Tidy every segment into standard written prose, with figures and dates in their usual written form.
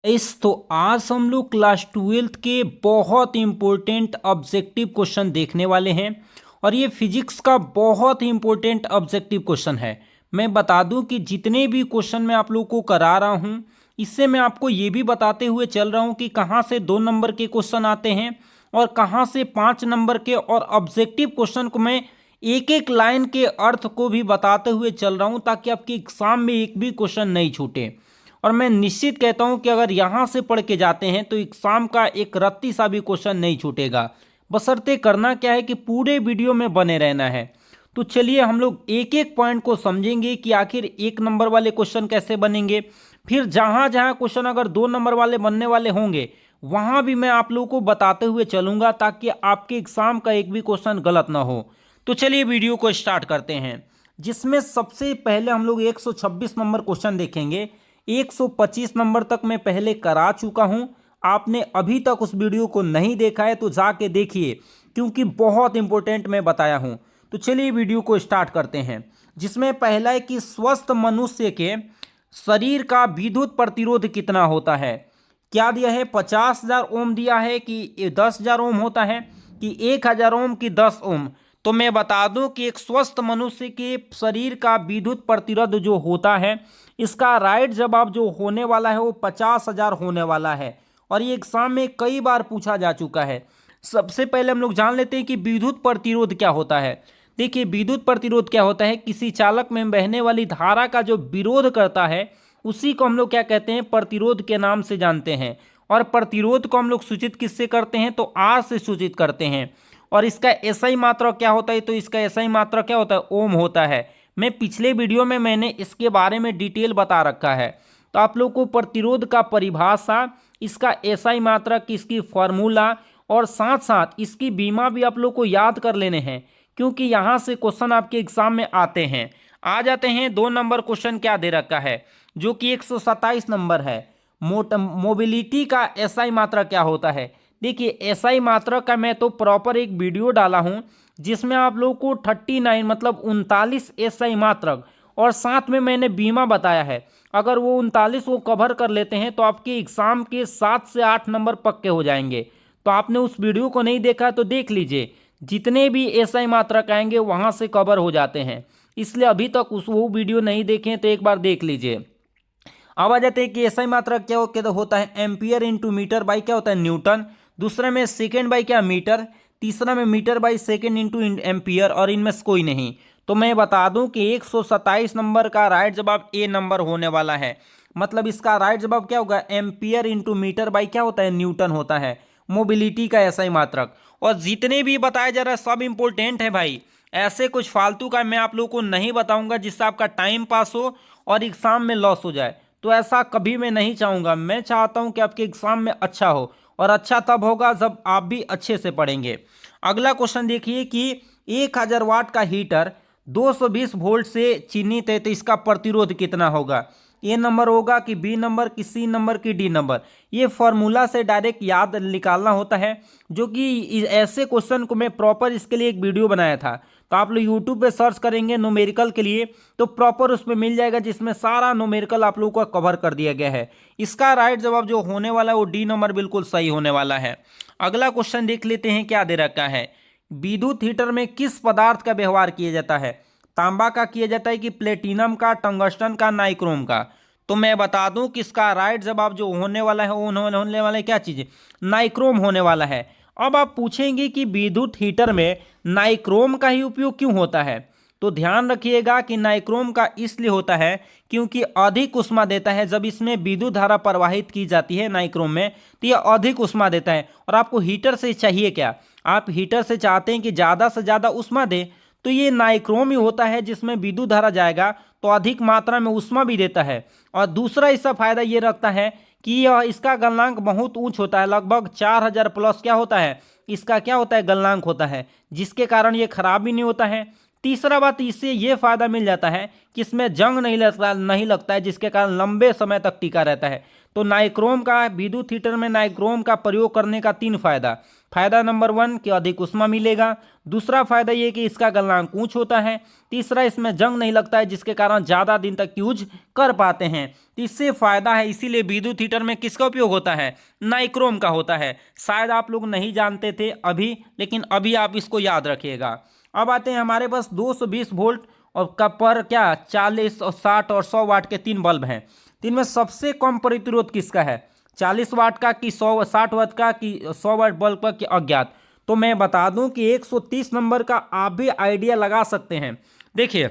तो आज हम लोग क्लास ट्वेल्थ के बहुत इंपॉर्टेंट ऑब्जेक्टिव क्वेश्चन देखने वाले हैं। और ये फिजिक्स का बहुत ही इंपॉर्टेंट ऑब्जेक्टिव क्वेश्चन है। मैं बता दूं कि जितने भी क्वेश्चन मैं आप लोग को करा रहा हूं, इससे मैं आपको ये भी बताते हुए चल रहा हूं कि कहाँ से 2 नंबर के क्वेश्चन आते हैं और कहाँ से 5 नंबर के। और ऑब्जेक्टिव क्वेश्चन को मैं एक एक लाइन के अर्थ को भी बताते हुए चल रहा हूं ताकि आपके एग्जाम में एक भी क्वेश्चन नहीं छूटे। और मैं निश्चित कहता हूं कि अगर यहां से पढ़ के जाते हैं तो एग्जाम का एक रत्ती सा भी क्वेश्चन नहीं छूटेगा। बशर्ते करना क्या है कि पूरे वीडियो में बने रहना है। तो चलिए हम लोग एक एक पॉइंट को समझेंगे कि आखिर 1 नंबर वाले क्वेश्चन कैसे बनेंगे। फिर जहां जहां क्वेश्चन अगर 2 नंबर वाले बनने वाले होंगे वहां भी मैं आप लोगों को बताते हुए चलूंगा ताकि आपके एग्जाम का एक भी क्वेश्चन गलत ना हो। तो चलिए वीडियो को स्टार्ट करते हैं, जिसमें सबसे पहले हम लोग 126 नंबर क्वेश्चन देखेंगे। 125 नंबर तक मैं पहले करा चुका हूं। आपने अभी तक उस वीडियो को नहीं देखा है तो जाके देखिए, क्योंकि बहुत इंपॉर्टेंट मैं बताया हूं। तो चलिए वीडियो को स्टार्ट करते हैं, जिसमें पहला है कि स्वस्थ मनुष्य के शरीर का विद्युत प्रतिरोध कितना होता है। क्या दिया है, 50,000 ओम दिया है कि 10,000 ओम होता है कि 1,000 ओम की 10 ओम। तो मैं बता दूं कि एक स्वस्थ मनुष्य के शरीर का विद्युत प्रतिरोध जो होता है, इसका राइट जवाब जो होने वाला है वो 50,000 होने वाला है। और ये एग्जाम में कई बार पूछा जा चुका है। सबसे पहले हम लोग जान लेते हैं कि विद्युत प्रतिरोध क्या होता है। देखिए विद्युत प्रतिरोध क्या होता है, किसी चालक में बहने वाली धारा का जो विरोध करता है उसी को हम लोग क्या कहते हैं, प्रतिरोध के नाम से जानते हैं। और प्रतिरोध को हम लोग सूचित किससे करते हैं, तो आर से सूचित करते हैं। और इसका एसआई मात्रा क्या होता है, तो इसका एसआई मात्रा क्या होता है, ओम होता है। मैं पिछले वीडियो में मैंने इसके बारे में डिटेल बता रखा है। तो आप लोग को प्रतिरोध का परिभाषा, इसका एसआई मात्रक, इसकी फॉर्मूला और साथ साथ इसकी बीमा भी आप लोग को याद कर लेने हैं, क्योंकि यहाँ से क्वेश्चन आपके एग्जाम में आते हैं। आ जाते हैं 2 नंबर क्वेश्चन क्या दे रखा है, जो कि 127 नंबर है। मोबिलिटी का एसआई मात्रा क्या होता है। देखिए एसआई मात्रा का मैं तो प्रॉपर एक वीडियो डाला हूं, जिसमें आप लोग को 39 मतलब 39 एसआई मात्रक और साथ में मैंने बीमा बताया है। अगर वो 39 को कवर कर लेते हैं तो आपके एग्जाम के 7 से 8 नंबर पक्के हो जाएंगे। तो आपने उस वीडियो को नहीं देखा तो देख लीजिए, जितने भी एसआई मात्रक आएंगे वहां से कवर हो जाते हैं। इसलिए अभी तक वो वीडियो नहीं देखें तो एक बार देख लीजिए। अब आ जाते हैं कि एसआई मात्रक क्या होता है, एम्पियर इंटू मीटर बाई क्या होता है, न्यूटन। दूसरे में सेकेंड बाई क्या, मीटर। तीसरा में meter by second into ampere, और इनमें से कोई नहीं। तो मैं बता दूं कि 127 नंबर का राइट जवाब ए नंबर होने वाला है। मतलब इसका राइट जवाब क्या होगा, एम्पियर इंटू मीटर बाई क्या होता है, न्यूटन होता है मोबिलिटी का एसआई मात्रक। और जितने भी बताया जा रहा है सब इंपॉर्टेंट है भाई। ऐसे कुछ फालतू का मैं आप लोगों को नहीं बताऊंगा जिससे आपका टाइम पास हो और एग्जाम में लॉस हो जाए। तो ऐसा कभी मैं नहीं चाहूंगा। मैं चाहता हूं कि आपके एग्जाम में अच्छा हो, और अच्छा तब होगा जब आप भी अच्छे से पढ़ेंगे। अगला क्वेश्चन देखिए कि 1,000 वाट का हीटर 220 वोल्ट से चिन्हित है, तो इसका प्रतिरोध कितना होगा। ए नंबर होगा कि बी नंबर कि सी नंबर कि डी नंबर। ये फॉर्मूला से डायरेक्ट याद निकालना होता है, जो कि ऐसे क्वेश्चन को मैं प्रॉपर इसके लिए एक वीडियो बनाया था। तो आप लोग यूट्यूब पे सर्च करेंगे न्यूमेरिकल के लिए तो प्रॉपर उसमें मिल जाएगा, जिसमें सारा न्यूमेरिकल आप लोगों को कवर कर दिया गया है। इसका राइट जवाब जो होने वाला है वो डी नंबर बिल्कुल सही होने वाला है। अगला क्वेश्चन देख लेते हैं क्या दे रखा है। विद्युत हीटर में किस पदार्थ का व्यवहार किया जाता है। तांबा का किया जाता है कि प्लेटिनम का, टंगस्टन का, नाइक्रोम का। तो मैं बता दूं कि इसका राइट जवाब जो होने वाला है वो होने वाला है क्या चीज़, नाइक्रोम होने वाला है। अब आप पूछेंगे कि विद्युत हीटर में नाइक्रोम का ही उपयोग क्यों होता है। तो ध्यान रखिएगा कि नाइक्रोम का इसलिए होता है क्योंकि अधिक ऊष्मा देता है। जब इसमें विद्युत धारा प्रवाहित की जाती है नाइक्रोम में, तो यह अधिक ऊष्मा देता है। और आपको हीटर से चाहिए क्या, आप हीटर से चाहते हैं कि ज़्यादा से ज़्यादा ऊष्मा दे, तो ये नाइक्रोम ही होता है जिसमें विद्युत धारा जाएगा तो अधिक मात्रा में ऊष्मा भी देता है। और दूसरा इसका फायदा ये रखता है कि यह इसका गलनांक बहुत ऊंच होता है, लगभग 4,000 प्लस क्या होता है, इसका क्या होता है, गलनांक होता है, जिसके कारण ये खराब भी नहीं होता है। तीसरा बात, इससे ये फायदा मिल जाता है कि इसमें जंग नहीं लगता है, जिसके कारण लंबे समय तक टिका रहता है। तो नाइक्रोम का विद्युत हीटर में नाइक्रोम का प्रयोग करने का 3 फायदा। फायदा नंबर 1 कि अधिक ऊष्मा मिलेगा, दूसरा फायदा ये कि इसका गलनांक ऊंच होता है, तीसरा इसमें जंग नहीं लगता है जिसके कारण ज़्यादा दिन तक यूज कर पाते हैं। तो इससे फायदा है, इसीलिए विद्युत हीटर में किसका उपयोग होता है? नाइक्रोम का होता है। शायद आप लोग नहीं जानते थे अभी, लेकिन अभी आप इसको याद रखिएगा। अब आते हैं हमारे पास 220 वोल्ट और का पर क्या 40 और 60 और 100 वाट के 3 बल्ब हैं। तो इनमें सबसे कम प्रतिरोध किसका है? 40 वाट का कि 60 वाट का कि 100 वाट बल्ब का कि अज्ञात? तो मैं बता दूं कि 130 नंबर का आप भी आइडिया लगा सकते हैं। देखिए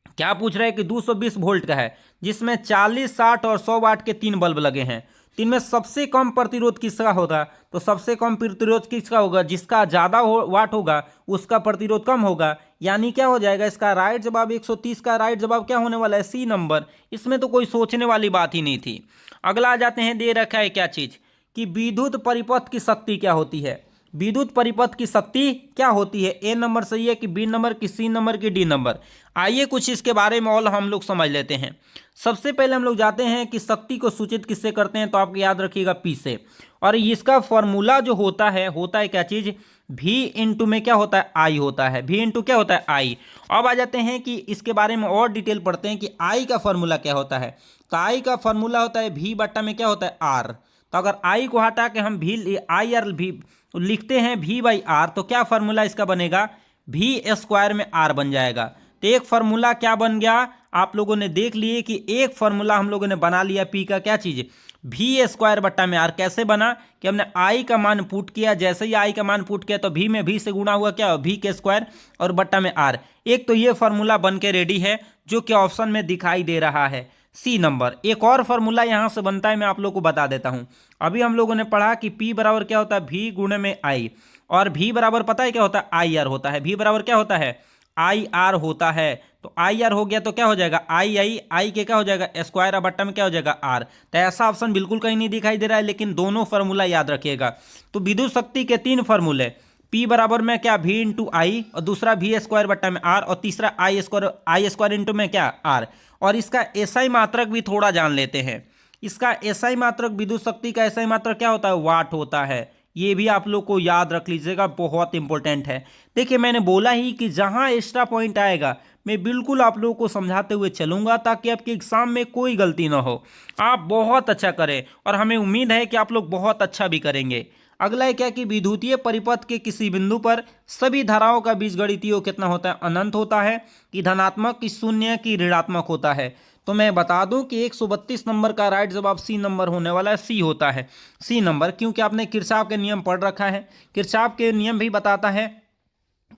क्या पूछ रहा है कि 220 वोल्ट का है जिसमें 40, 60 और 100 वाट के 3 बल्ब लगे हैं। तो इनमें सबसे कम प्रतिरोध किसका होगा? तो सबसे कम प्रतिरोध किसका होगा? जिसका ज़्यादा वाट होगा उसका प्रतिरोध कम होगा। यानी क्या हो जाएगा? इसका राइट जवाब 130 का राइट जवाब क्या होने वाला है? C number. इसमें तो कोई सोचने वाली बात ही नहीं थी। अगला आ जाते हैं, दे रखा है क्या चीज़ कि विद्युत परिपथ की शक्ति क्या होती है? विद्युत परिपथ की शक्ति क्या होती है? ए नंबर सही है कि बी नंबर कि सी नंबर कि डी नंबर? आइए कुछ इसके बारे में और हम लोग समझ लेते हैं। सबसे पहले हम लोग जाते हैं कि शक्ति को सूचित किससे करते हैं, तो आप याद रखिएगा पी से। और इसका फॉर्मूला जो होता है क्या चीज़? भी इंटू में क्या होता है? आई होता है। भी इंटू क्या होता है? आई। अब आ जाते हैं कि इसके बारे में और डिटेल पढ़ते हैं कि आई का फॉर्मूला क्या होता है। तो आई का फॉर्मूला होता है भी बट्टा में क्या होता है? आर। तो अगर आई को हटा के हम भी आई आर भी लिखते हैं भी बाई आर, तो क्या फॉर्मूला इसका बनेगा? भी स्क्वायर में आर बन जाएगा। तो एक फार्मूला क्या बन गया? आप लोगों ने देख लिए कि एक फार्मूला हम लोगों ने बना लिया पी का, क्या चीज़? भी स्क्वायर बट्टा में आर। कैसे बना कि हमने आई का मान पुट किया, जैसे ही आई का मान पुट किया तो भी में भी से गुणा हुआ, क्या? भी के स्क्वायर और बट्टा में आर। एक तो ये फार्मूला बन के रेडी है जो कि ऑप्शन में दिखाई दे रहा है, सी नंबर। एक और फार्मूला यहाँ से बनता है, मैं आप लोग को बता देता हूँ। अभी हम लोगों ने पढ़ा कि P बराबर क्या होता है? भी गुणे में आई। और भी बराबर पता है क्या होता है? आई आर होता है। भी बराबर क्या होता है? आई आर होता है। तो आई आर हो गया तो क्या हो जाएगा? आई आई आई के क्या हो जाएगा? स्क्वायर। बट्टा में क्या हो जाएगा? आर। तो ऐसा ऑप्शन बिल्कुल कहीं नहीं दिखाई दे रहा है, लेकिन दोनों फार्मूला याद रखिएगा। तो विद्युत शक्ति के 3 फार्मूले, P बराबर में क्या? भी इंटू आई, और दूसरा भी स्क्वायर बट्टा में आर, और तीसरा आई स्क्वायर इंटू में क्या? आर। और इसका एसआई मात्रक भी थोड़ा जान लेते हैं। इसका एसआई मात्रक, विद्युत शक्ति का एसआई मात्रक क्या होता है? वाट होता है। ये भी आप लोग को याद रख लीजिएगा, बहुत इंपॉर्टेंट है। देखिए मैंने बोला ही कि जहां एक्स्ट्रा पॉइंट आएगा मैं बिल्कुल आप लोगों को समझाते हुए चलूंगा, ताकि आपके एग्जाम में कोई गलती ना हो, आप बहुत अच्छा करें, और हमें उम्मीद है कि आप लोग बहुत अच्छा भी करेंगे। अगला है क्या कि विद्युतीय परिपथ के किसी बिंदु पर सभी धाराओं का बीजगणितीय योग कितना होता है? अनंत होता है कि धनात्मक कि शून्य कि ऋणात्मक होता है? तो मैं बता दूं कि 132 नंबर का राइट जवाब सी नंबर होने वाला है, सी होता है, सी नंबर। क्योंकि आपने किरचॉफ के नियम पढ़ रखा है। किरचॉफ के नियम भी बताता है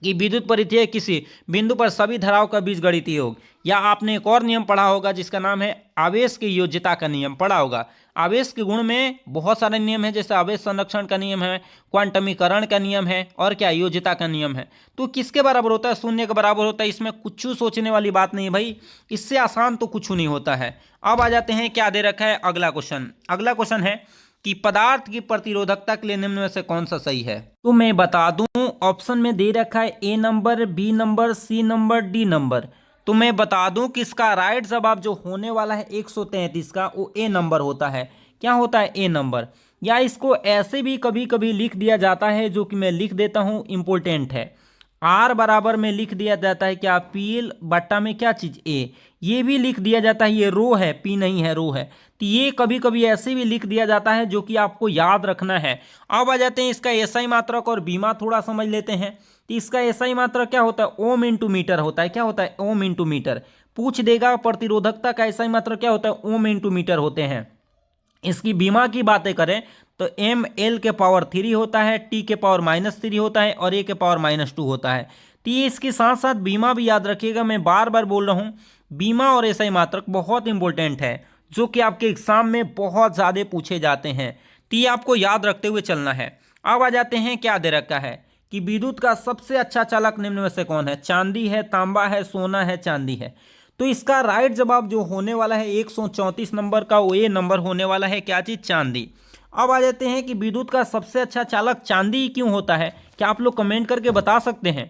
कि विद्युत परिधीय किसी बिंदु पर सभी धाराओं का बीजगणितीय योग। या आपने एक और नियम पढ़ा होगा जिसका नाम है आवेश की योज्यता का नियम, पढ़ा होगा। आवेश के गुण में बहुत सारे नियम हैं, जैसे आवेश संरक्षण का नियम है, क्वांटमीकरण का नियम है, और क्या? योज्यता का नियम है। तो किसके बराबर होता है? शून्य के बराबर होता है। इसमें कुछ सोचने वाली बात नहीं है भाई, इससे आसान तो कुछ नहीं होता है। अब आ जाते हैं, क्या दे रखा है अगला क्वेश्चन। अगला क्वेश्चन है कि पदार्थ की प्रतिरोधकता के लिए निम्न में से कौन सा सही है? तो मैं बता दूं, ऑप्शन में दे रखा है A number, B number, C number, D number. तो मैं बता दूं कि इसका राइट जवाब जो होने वाला है 133 का, वो ए नंबर होता है। क्या होता है? A number. या इसको ऐसे भी कभी कभी लिख दिया जाता है, जो कि मैं लिख देता हूं, इंपॉर्टेंट है। आर बराबर में लिख दिया जाता है क्या? पी बट्टा में क्या चीज? ए। ये भी लिख दिया जाता है, ये रो है, पी नहीं है, रो है। तो ये कभी कभी ऐसे भी लिख दिया जाता है, जो कि आपको याद रखना है। अब आ जाते हैं इसका एसआई मात्रक और बीमा थोड़ा समझ लेते हैं। तो इसका एसआई मात्रक क्या होता है? ओम इंटू मीटर होता है। क्या होता है? Ohm into meter. पूछ देगा प्रतिरोधकता का एसआई मात्रक क्या होता है? ओम इंटू मीटर होते हैं। इसकी बीमा की बातें करें तो एम एल के पावर 3 होता है, टी के पावर -3 होता है, और ए के पावर -2 होता है। तो ये इसके साथ साथ बीमा भी याद रखिएगा। मैं बार बार बोल रहा हूँ, बीमा और एसआई मात्रक बहुत इंपॉर्टेंट है, जो कि आपके एग्जाम में बहुत ज़्यादा पूछे जाते हैं। तो ये आपको याद रखते हुए चलना है। अब आ जाते हैं, क्या दे रखा है कि विद्युत का सबसे अच्छा चालक निम्न में से कौन है? चांदी है, तांबा है, सोना है, चांदी है। तो इसका राइट जवाब जो होने वाला है 134 नंबर का, वो ए नंबर होने वाला है। क्या चीज़? चांदी। अब आ जाते हैं कि विद्युत का सबसे अच्छा चालक चांदी क्यों होता है? क्या आप लोग कमेंट करके बता सकते हैं?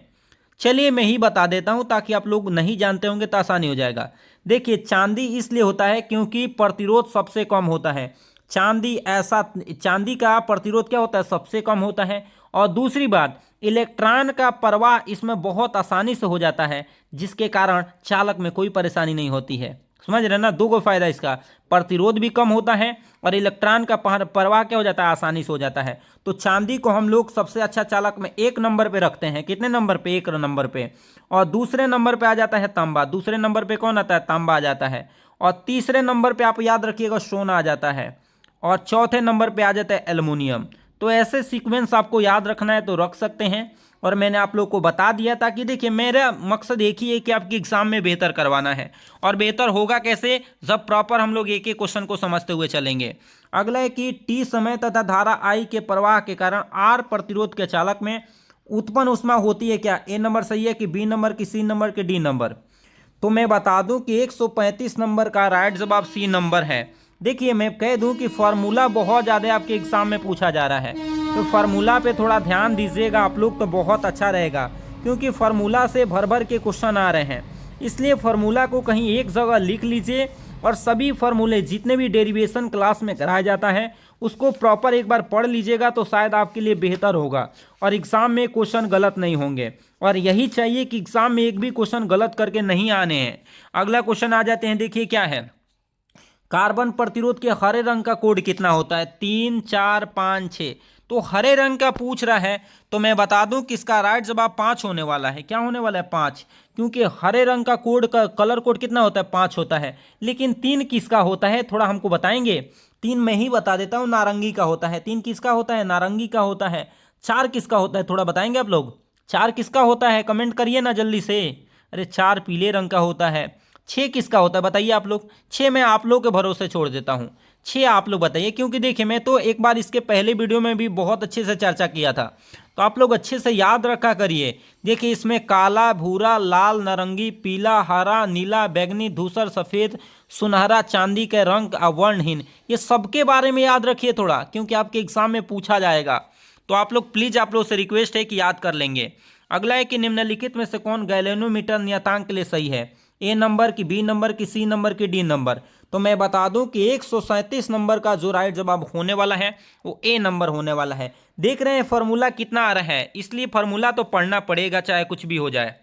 चलिए मैं ही बता देता हूं, ताकि आप लोग नहीं जानते होंगे तो आसानी हो जाएगा। देखिए चांदी इसलिए होता है क्योंकि प्रतिरोध सबसे कम होता है। चांदी का प्रतिरोध क्या होता है, सबसे कम होता है। और दूसरी बात, इलेक्ट्रॉन का प्रवाह इसमें बहुत आसानी से हो जाता है, जिसके कारण चालक में कोई परेशानी नहीं होती है। समझ रहे ना, दो गो फायदा इसका, प्रतिरोध भी कम होता है और इलेक्ट्रॉन का प्रवाह क्या हो जाता है, आसानी से हो जाता है। तो चांदी को हम लोग सबसे अच्छा चालक में 1 नंबर पे रखते हैं। कितने नंबर पे, 1 नंबर पे। और दूसरे नंबर पे आ जाता है तांबा। दूसरे नंबर पे कौन आता है, तांबा आ जाता है। और तीसरे नंबर पे आप याद रखिएगा सोना आ जाता है। और चौथे नंबर पे आ जाता है एल्युमिनियम। तो ऐसे सीक्वेंस आपको याद रखना है तो रख सकते हैं। और मैंने आप लोग को बता दिया था कि देखिए मेरा मकसद एक ही है कि आपके एग्जाम में बेहतर करवाना है। और बेहतर होगा कैसे, जब प्रॉपर हम लोग एक एक क्वेश्चन को समझते हुए चलेंगे। अगला है कि टी समय तथा धारा आई के प्रवाह के कारण आर प्रतिरोध के चालक में उत्पन्न ऊष्मा होती है क्या। ए नंबर सही है कि बी नंबर कि सी नंबर कि डी नंबर। तो मैं बता दूं कि 135 नंबर का राइट जवाब सी नंबर है। देखिए मैं कह दूं कि फार्मूला बहुत ज़्यादा आपके एग्जाम में पूछा जा रहा है, तो फार्मूला पे थोड़ा ध्यान दीजिएगा आप लोग, तो बहुत अच्छा रहेगा। क्योंकि फार्मूला से भर भर के क्वेश्चन आ रहे हैं, इसलिए फार्मूला को कहीं एक जगह लिख लीजिए और सभी फार्मूले जितने भी डेरिवेशन क्लास में कराया जाता है उसको प्रॉपर एक बार पढ़ लीजिएगा, तो शायद आपके लिए बेहतर होगा और एग्ज़ाम में क्वेश्चन गलत नहीं होंगे। और यही चाहिए कि एग्ज़ाम में एक भी क्वेश्चन गलत करके नहीं आने हैं। अगला क्वेश्चन आ जाते हैं, देखिए क्या है। कार्बन प्रतिरोध के हरे रंग का कोड कितना होता है, 3, 4, 5, 6। तो हरे रंग का पूछ रहा है, तो मैं बता दूं कि इसका राइट जवाब 5 होने वाला है। क्या होने वाला है, 5। क्योंकि हरे रंग का कोड का कलर कोड कितना होता है, 5 होता है। लेकिन 3 किसका होता है, थोड़ा हमको बताएंगे। 3 मैं ही बता देता हूँ, नारंगी का होता है। 3 किसका होता है, नारंगी का होता है। 4 किसका होता है, थोड़ा बताएंगे आप लोग। 4 किसका होता है, कमेंट करिए ना जल्दी से। अरे 4 पीले रंग का होता है। 6 किसका होता है बताइए आप लोग। 6 मैं आप लोग के भरोसे छोड़ देता हूँ। 6 आप लोग बताइए, क्योंकि देखिए मैं तो एक बार इसके पहले वीडियो में भी बहुत अच्छे से चर्चा किया था, तो आप लोग अच्छे से याद रखा करिए। देखिए इसमें काला, भूरा, लाल, नारंगी, पीला, हरा, नीला, बैंगनी, धूसर, सफ़ेद, सुनहरा, चांदी के रंग, वर्णहीन, ये सबके बारे में याद रखिए थोड़ा, क्योंकि आपके एग्जाम में पूछा जाएगा। तो आप लोग प्लीज़, आप लोग से रिक्वेस्ट है कि याद कर लेंगे। अगला है कि निम्नलिखित में से कौन गैल्वेनोमीटर नियतांक के लिए सही है, ए नंबर की, बी नंबर की, सी नंबर की, डी नंबर। तो मैं बता दूं कि 137 नंबर का जो राइट जवाब होने वाला है वो ए नंबर होने वाला है। देख रहे हैं फार्मूला कितना आ रहा है, इसलिए फार्मूला तो पढ़ना पड़ेगा चाहे कुछ भी हो जाए।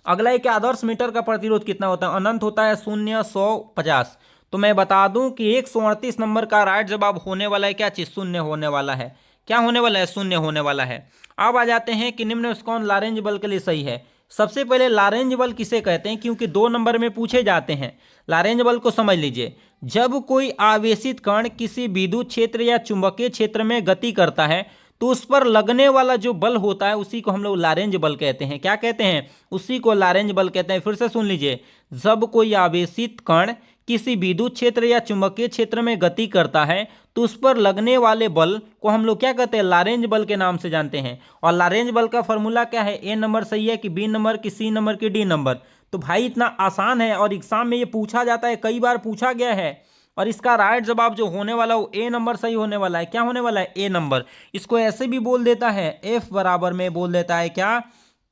अगला है कि आदर्श मीटर का प्रतिरोध कितना होता है, अनंत होता है, 0, 100, 50। तो मैं बता दूं कि 138 नंबर का राइट जवाब होने वाला है क्या चीज, 0 होने वाला है। क्या होने वाला है, 0 होने वाला है। अब आ जाते हैं कि निम्न में से कौन लारेंज बल के लिए सही है। सबसे पहले लारेंज बल किसे कहते हैं, क्योंकि 2 नंबर में पूछे जाते हैं। लारेंज बल को समझ लीजिए, जब कोई आवेशित कण किसी विद्युत क्षेत्र या चुंबकीय क्षेत्र में गति करता है तो उस पर लगने वाला जो बल होता है उसी को हम लोग लारेंज बल कहते हैं। क्या कहते हैं, उसी को लारेंज बल कहते हैं। फिर से सुन लीजिए, जब कोई आवेशित कण किसी विद्युत क्षेत्र या चुंबकीय क्षेत्र में गति करता है तो उस पर लगने वाले बल को हम लोग क्या कहते हैं, लारेंज बल के नाम से जानते हैं। और लारेंज बल का फॉर्मूला क्या है, ए नंबर सही है कि बी नंबर की, सी नंबर की, डी नंबर। तो भाई इतना आसान है और एग्जाम में ये पूछा जाता है, कई बार पूछा गया है। और इसका राइट जवाब जो होने वाला वो ए नंबर सही होने वाला है। क्या होने वाला है, ए नंबर। इसको ऐसे भी बोल देता है, एफ बराबर में बोल देता है क्या,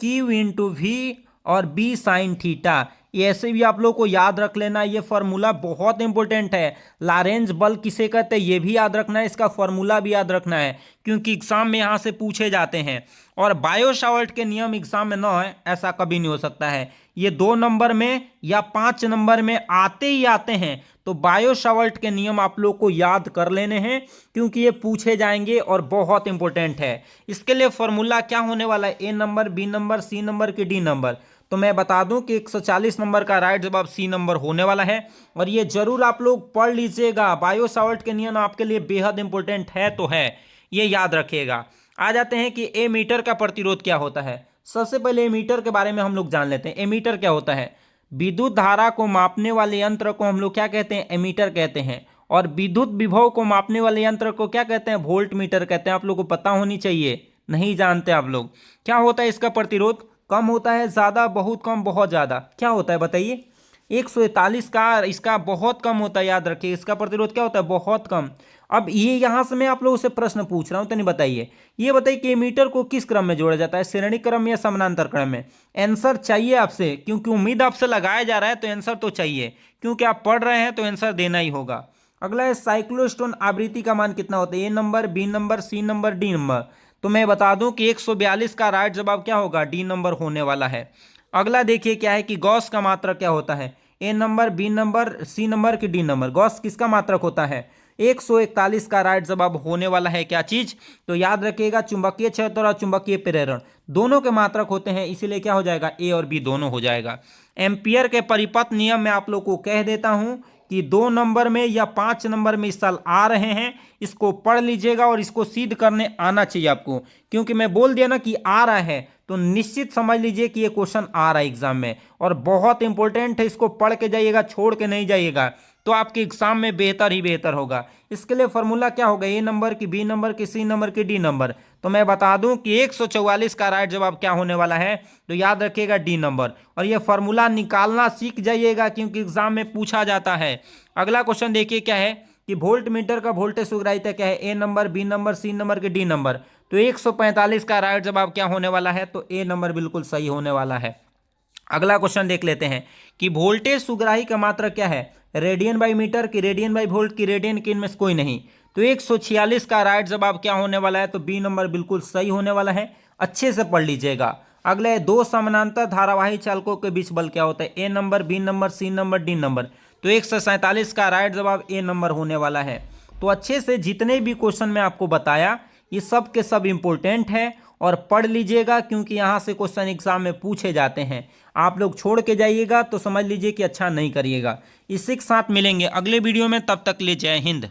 क्यू इंटू वी और बी साइन थीटा। ये ऐसे भी आप लोग को याद रख लेना, ये फार्मूला बहुत इंपॉर्टेंट है। लारेंज बल किसे कहते हैं ये भी याद रखना है, इसका फार्मूला भी याद रखना है, क्योंकि एग्जाम में यहाँ से पूछे जाते हैं। और बायो-सावर्ट के नियम एग्जाम में ना है ऐसा कभी नहीं हो सकता है, ये 2 नंबर में या 5 नंबर में आते ही आते हैं। तो बायो-सावर्ट के नियम आप लोग को याद कर लेने हैं, क्योंकि ये पूछे जाएंगे और बहुत इंपॉर्टेंट है। इसके लिए फार्मूला क्या होने वाला है, A number, B number, C number की, डी नंबर। तो मैं बता दूं कि 140 नंबर का राइट जवाब सी नंबर होने वाला है। और ये जरूर आप लोग पढ़ लीजिएगा, बायो-सावर्ट के नियम आपके लिए बेहद इंपॉर्टेंट है तो है, ये याद रखिएगा। आ जाते हैं कि एमीटर का प्रतिरोध क्या होता है। सबसे पहले एमीटर के बारे में हम लोग जान लेते हैं। एमीटर क्या होता है, विद्युत धारा को मापने वाले यंत्र को हम लोग क्या कहते हैं, एमीटर कहते हैं। और विद्युत विभव को मापने वाले यंत्र को क्या कहते हैं, वोल्ट मीटर कहते हैं। आप लोग को पता होनी चाहिए, नहीं जानते आप लोग। क्या होता है इसका प्रतिरोध, कम होता है, ज़्यादा, बहुत कम, बहुत ज़्यादा, क्या होता है बताइए। 141 का इसका बहुत कम होता है, याद रखिए इसका प्रतिरोध क्या होता है, बहुत कम। अब ये यहाँ से मैं आप लोगों से प्रश्न पूछ रहा हूँ, तो नहीं बताइए, ये बताइए कि एमीटर को किस क्रम में जोड़ा जाता है, श्रेणी क्रम या समानांतर क्रम में। आंसर चाहिए आपसे, क्योंकि उम्मीद आपसे लगाया जा रहा है तो आंसर तो चाहिए, क्योंकि आप पढ़ रहे हैं तो आंसर देना ही होगा। अगला है साइक्लोस्टोन आवृत्ति का मान कितना होता है, A number, B number, C number, D number. तो मैं बता दूं कि 142 का राइट जवाब क्या होगा, डी नंबर होने वाला है। अगला देखिए क्या है कि गॉस का मात्रक क्या होता है, A number, B number, C number की डी नंबर। गॉस किसका मात्रक होता है, 141 का राइट जवाब होने वाला है क्या चीज, तो याद रखिएगा चुंबकीय क्षेत्र और चुंबकीय प्रेरण दोनों के मात्रक होते हैं, इसीलिए क्या हो जाएगा, ए और बी दोनों हो जाएगा। एम्पियर के परिपथ नियम में आप लोग को कह देता हूं कि 2 नंबर में या 5 नंबर में इस साल आ रहे हैं, इसको पढ़ लीजिएगा और इसको सिद्ध करने आना चाहिए आपको, क्योंकि मैं बोल दिया ना कि आ रहा है तो निश्चित समझ लीजिए कि ये क्वेश्चन आ रहा है एग्जाम में और बहुत इंपॉर्टेंट है, इसको पढ़ के जाइएगा, छोड़ के नहीं जाइएगा, तो आपके एग्जाम में बेहतर ही बेहतर होगा। इसके लिए फॉर्मूला क्या होगा, ए नंबर की, बी नंबर की, सी नंबर की, डी नंबर। तो मैं बता दूं कि 144 का राइट जवाब क्या होने वाला है, तो याद रखिएगा डी नंबर, और ये फॉर्मूला निकालना सीख जाइएगा क्योंकि एग्जाम में पूछा जाता है। अगला क्वेश्चन देखिए क्या है कि वोल्ट मीटर का वोल्टेज सुग्राहिता क्या है, A number, B number, C number की, डी नंबर। तो 145 का राइट जवाब क्या होने वाला है, तो ए नंबर बिल्कुल सही होने वाला है। अगला क्वेश्चन देख लेते हैं कि वोल्टेज सुग्राही का मात्रक क्या है, रेडियन बाई मीटर की, रेडियन बाई वोल्ट की, रेडियन की, इनमें से कोई नहीं। तो 146 का राइट जवाब क्या होने वाला है, तो बी नंबर बिल्कुल सही होने वाला है, अच्छे से पढ़ लीजिएगा। अगला है दो समानांतर धारावाही चालकों के बीच बल क्या होता है, A number, B number, C number, D number. तो 147 का राइट जवाब ए नंबर होने वाला है। तो अच्छे से जितने भी क्वेश्चन मैं आपको बताया ये सब के सब इंपॉर्टेंट है और पढ़ लीजिएगा, क्योंकि यहाँ से क्वेश्चन एग्जाम में पूछे जाते हैं। आप लोग छोड़ के जाइएगा तो समझ लीजिए कि अच्छा नहीं करिएगा। इसी के साथ मिलेंगे अगले वीडियो में, तब तक ले जय हिंद।